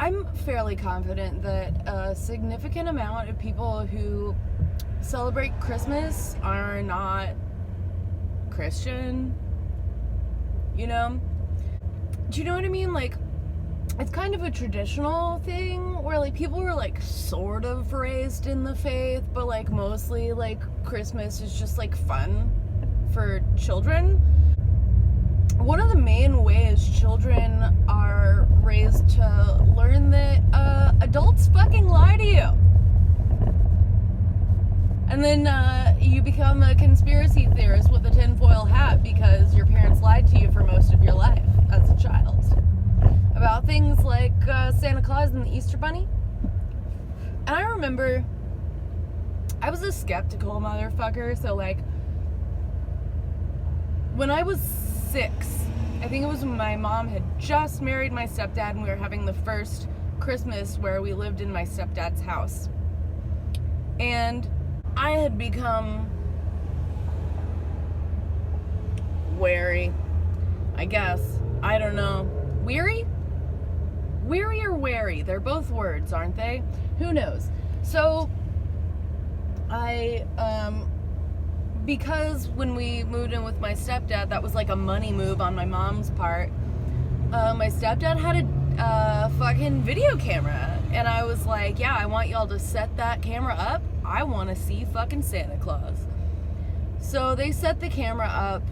I'm fairly confident that a significant amount of people who celebrate Christmas are not Christian, you know? Do you know what I mean? Like, it's kind of a traditional thing where, like, people were, like, sort of raised in the faith, but, like, mostly, like, Christmas is just, like, fun for children. One of the main ways children are raised to learn that adults fucking lie to you. And then you become a conspiracy theorist with a tinfoil hat because your parents lied to you for most of your life as a child. About things like Santa Claus and the Easter Bunny. And I remember I was a skeptical motherfucker, so like when I was 6, I think it was when my mom had just married my stepdad and we were having the first Christmas where we lived in my stepdad's house. And I had become wary, I guess. I don't know. Weary? Weary or wary? They're both words, aren't they? Who knows? So, because when we moved in with my stepdad, that was like a money move on my mom's part. My stepdad had a fucking video camera. And I was like, yeah, I want y'all to set that camera up. I want to see fucking Santa Claus. So they set the camera up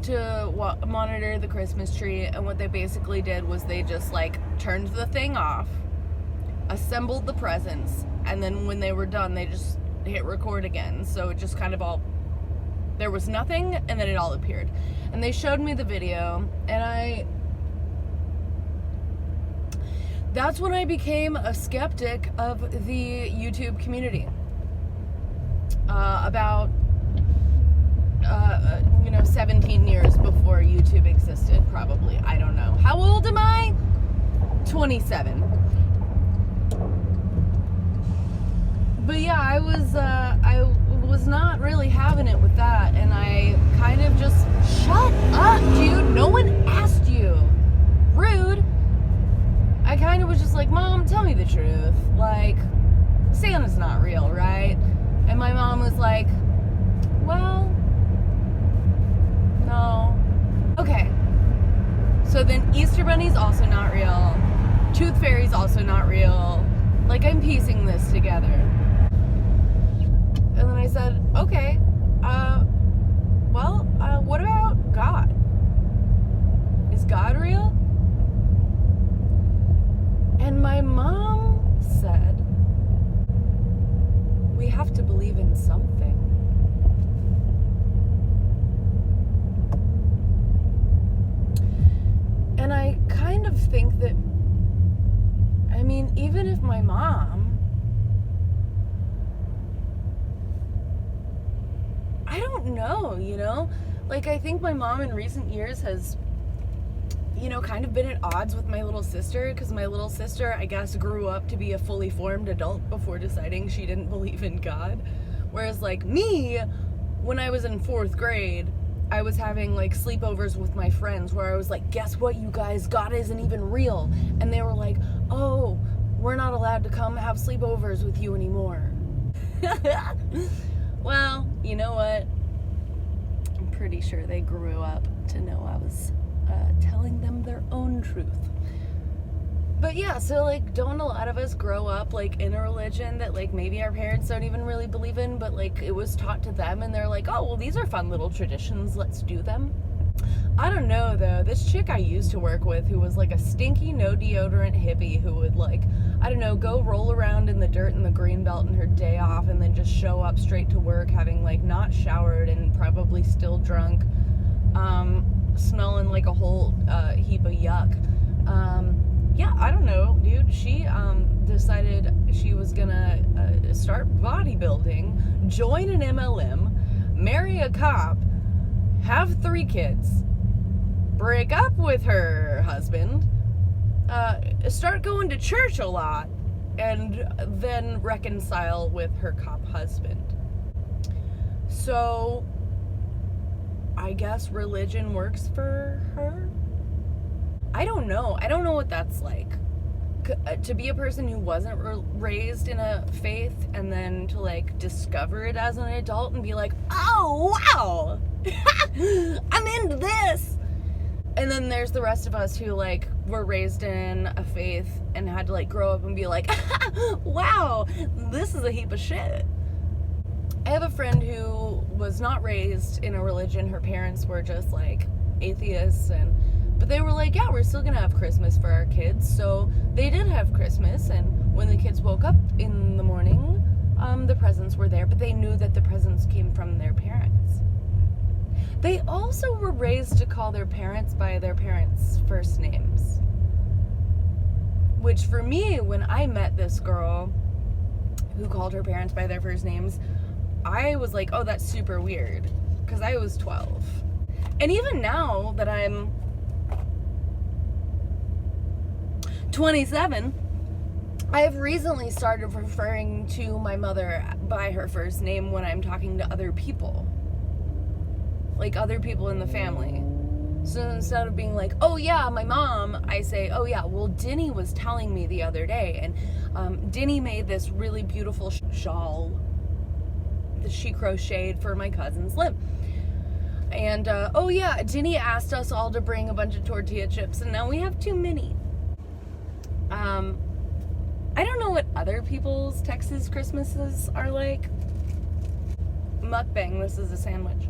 to monitor the Christmas tree, and what they basically did was they just like turned the thing off, assembled the presents, and then when they were done they just hit record again. So it just kind of all, there was nothing and then it all appeared. And they showed me the video, and that's when I became a skeptic of the YouTube community. About 17 years before YouTube existed, probably. I don't know. How old am I? 27. But yeah, I was not really having it with that, and I kind of just, shut up, dude. No one asked you. Rude. I kind of was just like, Mom, tell me the truth. Like, Santa's not real, right? And my mom was like, well, no. Okay. So then Easter Bunny's also not real. Tooth Fairy's also not real. Like, I'm piecing this together. And then I said, okay, what about God? Is God real? And my mom said, we have to believe in something. And I kind of think that, I mean, even if my mom, I don't know, you know? Like, I think my mom in recent years has, you know, kind of been at odds with my little sister, because my little sister, I guess, grew up to be a fully formed adult before deciding she didn't believe in God. Whereas, like, me, when I was in 4th grade, I was having, like, sleepovers with my friends where I was like, guess what, you guys? God isn't even real. And they were like, oh, we're not allowed to come have sleepovers with you anymore. Well, you know what? I'm pretty sure they grew up to know I was telling them their own truth. But yeah, so like, don't a lot of us grow up like in a religion that like maybe our parents don't even really believe in, but like it was taught to them and they're like, oh, well, these are fun little traditions, let's do them? I don't know though. This chick I used to work with who was like a stinky, no deodorant hippie who would like, I don't know, go roll around in the dirt in the greenbelt in her day off and then just show up straight to work having like not showered and probably still drunk, smelling like a whole heap of yuck. Yeah, I don't know, dude. She decided she was gonna start bodybuilding, join an MLM, marry a cop, have 3 kids, break up with her husband, start going to church a lot, and then reconcile with her cop husband. So, I guess religion works for her? I don't know. I don't know what that's like. to be a person who wasn't raised in a faith and then to like discover it as an adult and be like, oh wow, I'm into this. And then there's the rest of us who like were raised in a faith and had to like grow up and be like, wow, this is a heap of shit. I have a friend who was not raised in a religion. Her parents were just like atheists, but they were like, yeah, we're still gonna have Christmas for our kids. So they did have Christmas, and when the kids woke up in the morning, the presents were there, but they knew that the presents came from their parents. They also were raised to call their parents by their parents' first names. Which for me, when I met this girl who called her parents by their first names, I was like, oh, that's super weird, because I was 12. And even now that I'm 27, I have recently started referring to my mother by her first name when I'm talking to other people. Like other people in the family. So instead of being like, oh yeah, my mom, I say, oh yeah, well, Dinny was telling me the other day, and Dinny made this really beautiful shawl that she crocheted for my cousin's Lim. And, oh yeah, Dinny asked us all to bring a bunch of tortilla chips, and now we have too many. I don't know what other people's Texas Christmases are like. Mukbang, this is a sandwich.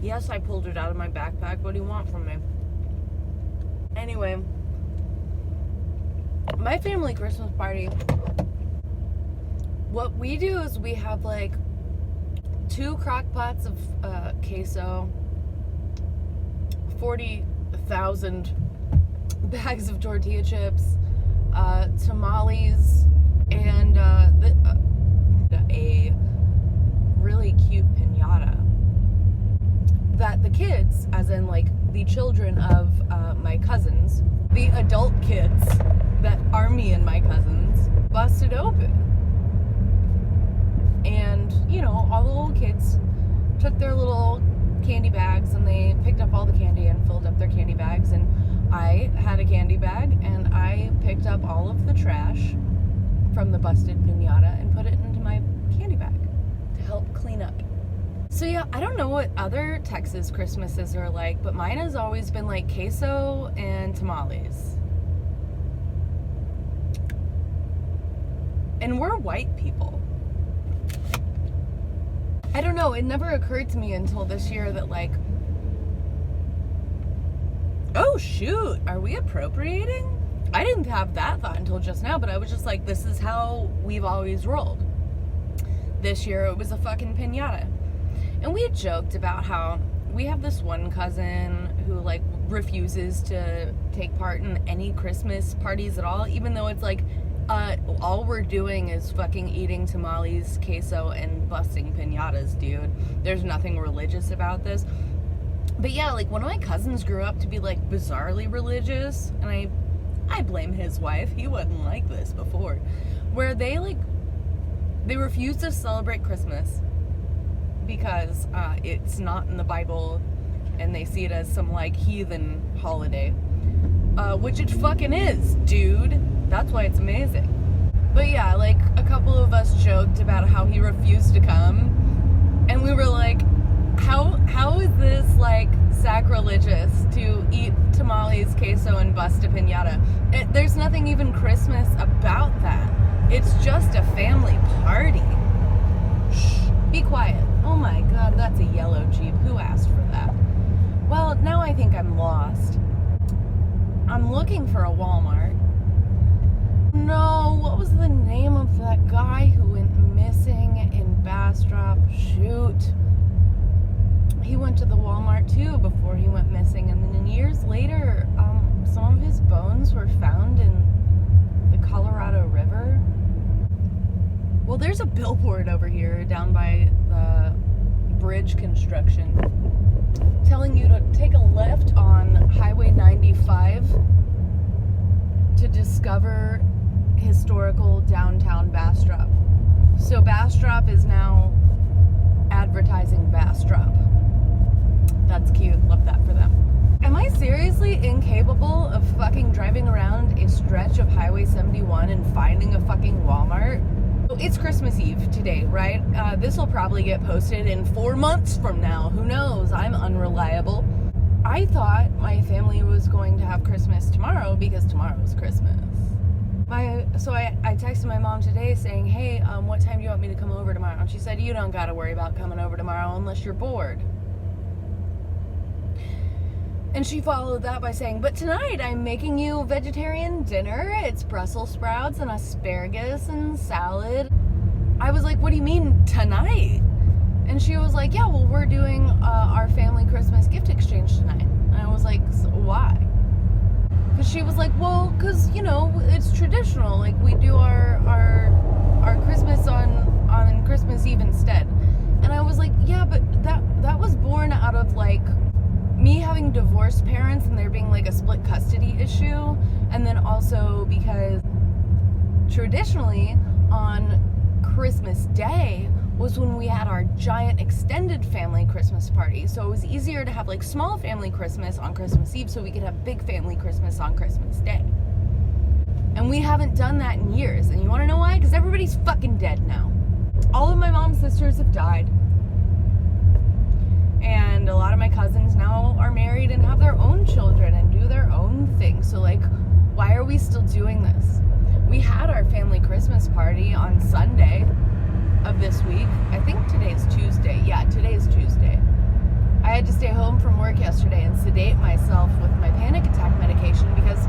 Yes, I pulled it out of my backpack. What do you want from me? Anyway, my family Christmas party, what we do is we have like 2 crock pots of queso, 40,000 bags of tortilla chips, tamales, and a really cute piñata that the kids, as in like the children of my cousins, the adult kids that are me and my cousins, busted open. And, you know, all the little kids took their little candy bags and they picked up all the candy and filled up their candy bags, and I had a candy bag and I picked up all of the trash from the busted piñata and put it into my candy bag to help clean up. So yeah, I don't know what other Texas Christmases are like, but mine has always been like queso and tamales. And we're white people. I don't know, it never occurred to me until this year that like, oh shoot, are we appropriating? I didn't have that thought until just now, but I was just like, this is how we've always rolled. This year it was a fucking piñata. And we had joked about how we have this one cousin who like refuses to take part in any Christmas parties at all, even though it's like, all we're doing is fucking eating tamales, queso, and busting piñatas, dude. There's nothing religious about this. But yeah, like one of my cousins grew up to be like bizarrely religious, and I blame his wife. He wasn't like this before. Where they refuse to celebrate Christmas because it's not in the Bible, and they see it as some like heathen holiday, which it fucking is, dude. That's why it's amazing. But yeah, like a couple of us joked about how he refused to come, and we were like, how is this like sacrilegious to eat tamales, queso, and bust a piñata? There's nothing even Christmas about that. It's just a family party. Shh, be quiet. Oh my god, that's a yellow Jeep. Who asked for that? Well, now I think I'm lost. I'm looking for a Walmart. No, what was the name of that guy who went missing in Bastrop? Shoot. He went to the Walmart too before he went missing, and then years later, some of his bones were found in the Colorado River. Well, there's a billboard over here down by the bridge construction telling you to take a left on Highway 95 to discover historical downtown Bastrop. So Bastrop is now advertising Bastrop. That's cute. Love that for them. Am I seriously incapable of fucking driving around a stretch of Highway 71 and finding a fucking Walmart? It's Christmas Eve today, right? This will probably get posted in 4 months from now. Who knows? I'm unreliable. I thought my family was going to have Christmas tomorrow because tomorrow's Christmas. So I texted my mom today saying, hey, what time do you want me to come over tomorrow? And she said, you don't got to worry about coming over tomorrow unless you're bored. And she followed that by saying, but tonight I'm making you vegetarian dinner. It's Brussels sprouts and asparagus and salad. I was like, what do you mean tonight? And she was like, yeah, well, we're doing our family Christmas gift exchange tonight. And I was like, so why? Because she was like, well, because, you know, it's traditional. Like, we do our Christmas on Christmas Eve instead. And I was like, yeah, but that was born out of, like, me having divorced parents and there being like a split custody issue, and then also because traditionally on Christmas Day was when we had our giant extended family Christmas party, so it was easier to have like small family Christmas on Christmas Eve so we could have big family Christmas on Christmas Day. And we haven't done that in years, and you want to know why? Because everybody's fucking dead now. All of my mom's sisters have died. And a lot of my cousins now are married and have their own children and do their own thing. So, like, why are we still doing this? We had our family Christmas party on Sunday of this week. I think today's Tuesday. Yeah, today's Tuesday. I had to stay home from work yesterday and sedate myself with my panic attack medication because,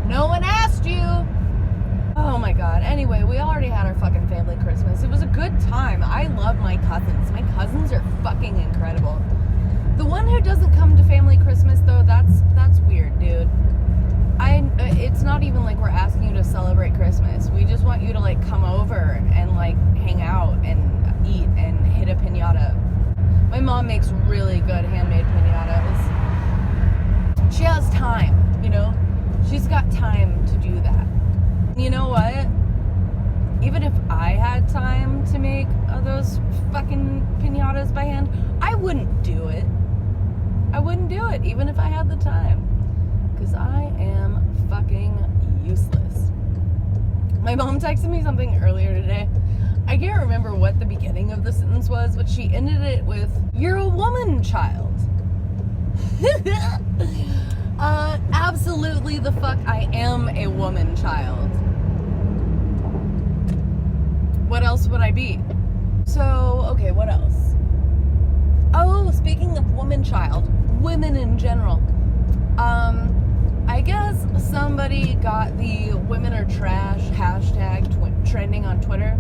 no one asked you. Oh my god. Anyway, we already had our fucking family Christmas. It was a good time. I love my cousins. My cousins are fucking incredible. The one who doesn't come to family Christmas, though, that's weird, dude. It's not even like we're asking you to celebrate Christmas. We just want you to, like, come over and, like, hang out and eat and hit a piñata. My mom makes really good handmade piñatas. She has time, you know? She's got time to do that. You know what? Even if I had time to make those fucking piñatas by hand, I wouldn't do it. I wouldn't do it, even if I had the time. Because I am fucking useless. My mom texted me something earlier today. I can't remember what the beginning of the sentence was, but she ended it with, "You're a woman, child." Absolutely the fuck I am a woman child. What else would I be? So, okay, what else? Oh, speaking of woman child, women in general. I guess somebody got the women are trash hashtag trending on Twitter.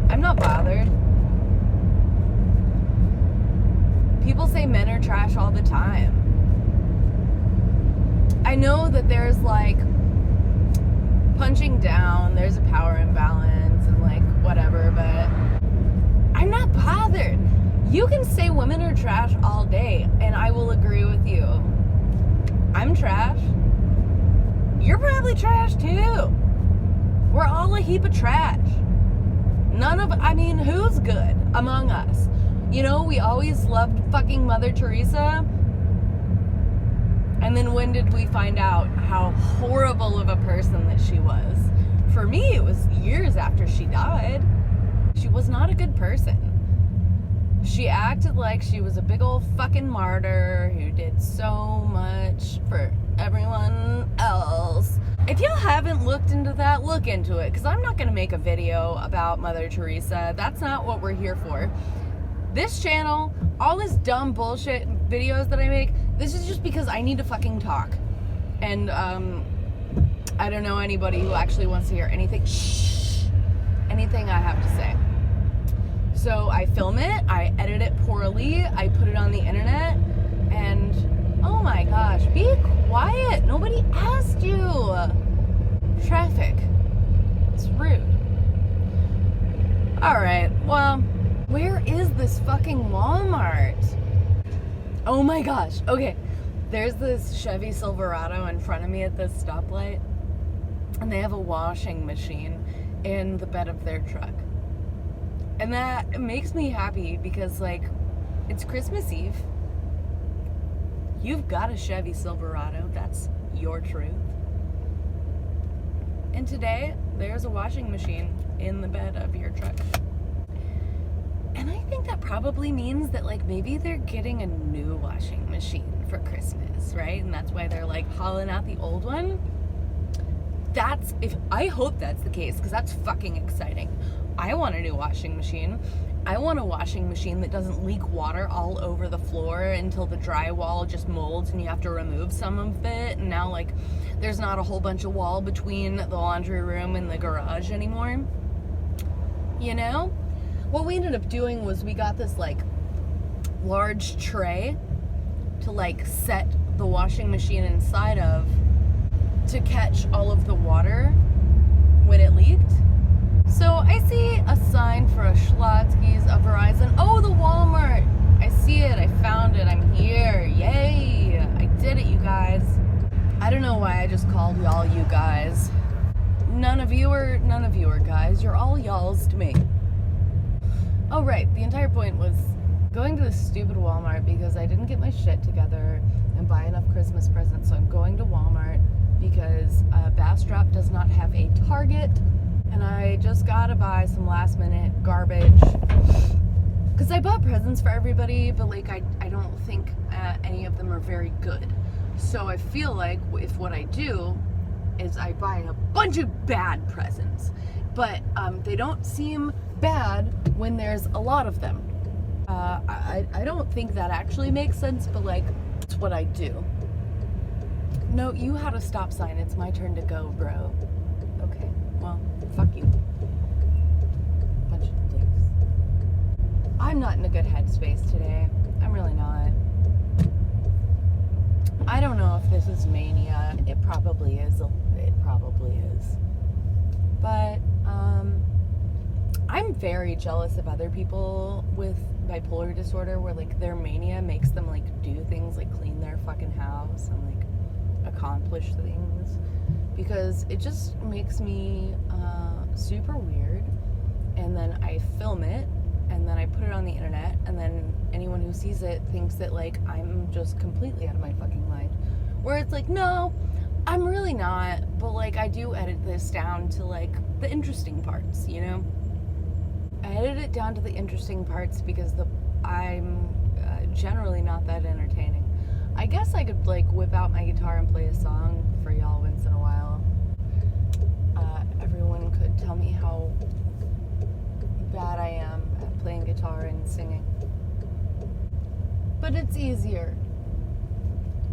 I'm not bothered. People say men are trash all the time. I know that there's like punching down, there's a power imbalance and like whatever, but I'm not bothered. You can say women are trash all day and I will agree with you. I'm trash. You're probably trash too. We're all a heap of trash. Who's good among us? You know, we always loved fucking Mother Teresa. And then when did we find out how horrible of a person that she was? For me, it was years after she died. She was not a good person. She acted like she was a big old fucking martyr who did so much for everyone else. If y'all haven't looked into that, look into it, because I'm not going to make a video about Mother Teresa. That's not what we're here for. This channel, all this dumb bullshit videos that I make, this is just because I need to fucking talk. And, I don't know anybody who actually wants to hear anything I have to say. So I film it, I edit it poorly, I put it on the internet, and oh my gosh, be quiet. Nobody asked you. Traffic. It's rude. Alright, well, where is this fucking Walmart? Oh my gosh, okay. There's this Chevy Silverado in front of me at this stoplight, and they have a washing machine in the bed of their truck. And that makes me happy because, like, it's Christmas Eve. You've got a Chevy Silverado. That's your truth. And today, there's a washing machine in the bed of your truck. And I think that probably means that, like, maybe they're getting a new washing machine for Christmas, right? And that's why they're, like, hauling out the old one. I hope that's the case, because that's fucking exciting. I want a new washing machine. I want a washing machine that doesn't leak water all over the floor until the drywall just molds and you have to remove some of it. And now, like, there's not a whole bunch of wall between the laundry room and the garage anymore. You know? What we ended up doing was we got this, like, large tray to, like, set the washing machine inside of to catch all of the water when it leaked. So I see a sign for a Schlotzsky's, a Verizon. Oh, the Walmart. I see it. I found it. I'm here. Yay. I did it, you guys. I don't know why I just called y'all you guys. None of you are guys. You're all y'alls to me. Oh, right. The entire point was going to this stupid Walmart because I didn't get my shit together and buy enough Christmas presents. So I'm going to Walmart because Bastrop does not have a Target. And I just gotta buy some last minute garbage. Because I bought presents for everybody, but, like, I don't think any of them are very good. So I feel like if what I do is I buy a bunch of bad presents. But they don't seem bad when there's a lot of them. I don't think that actually makes sense, but, like, it's what I do. No, you had a stop sign. It's my turn to go, bro. Okay, well, fuck you. Bunch of dicks. I'm not in a good headspace today. I'm really not. I don't know if this is mania. It probably is. It probably is. But, I'm very jealous of other people with bipolar disorder where, like, their mania makes them, like, do things like clean their fucking house and, like, accomplish things. Because it just makes me super weird. And then I film it, and then I put it on the internet, and then anyone who sees it thinks that, like, I'm just completely out of my fucking mind. Where it's like, no, I'm really not, but, like, I do edit this down to, like, the interesting parts, you know? I edit it down to the interesting parts because I'm generally not that entertaining. I guess I could, like, whip out my guitar and play a song for y'all once in a while. Everyone could tell me how bad I am at playing guitar and singing. But it's easier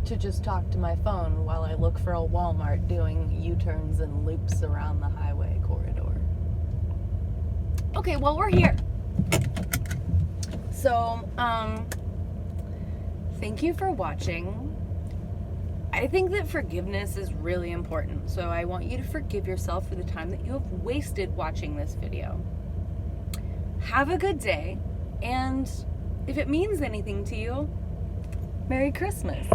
to just talk to my phone while I look for a Walmart doing U-turns and loops around the highway corridor. Okay, well, we're here. So, thank you for watching. I think that forgiveness is really important, so I want you to forgive yourself for the time that you have wasted watching this video. Have a good day, and if it means anything to you, Merry Christmas.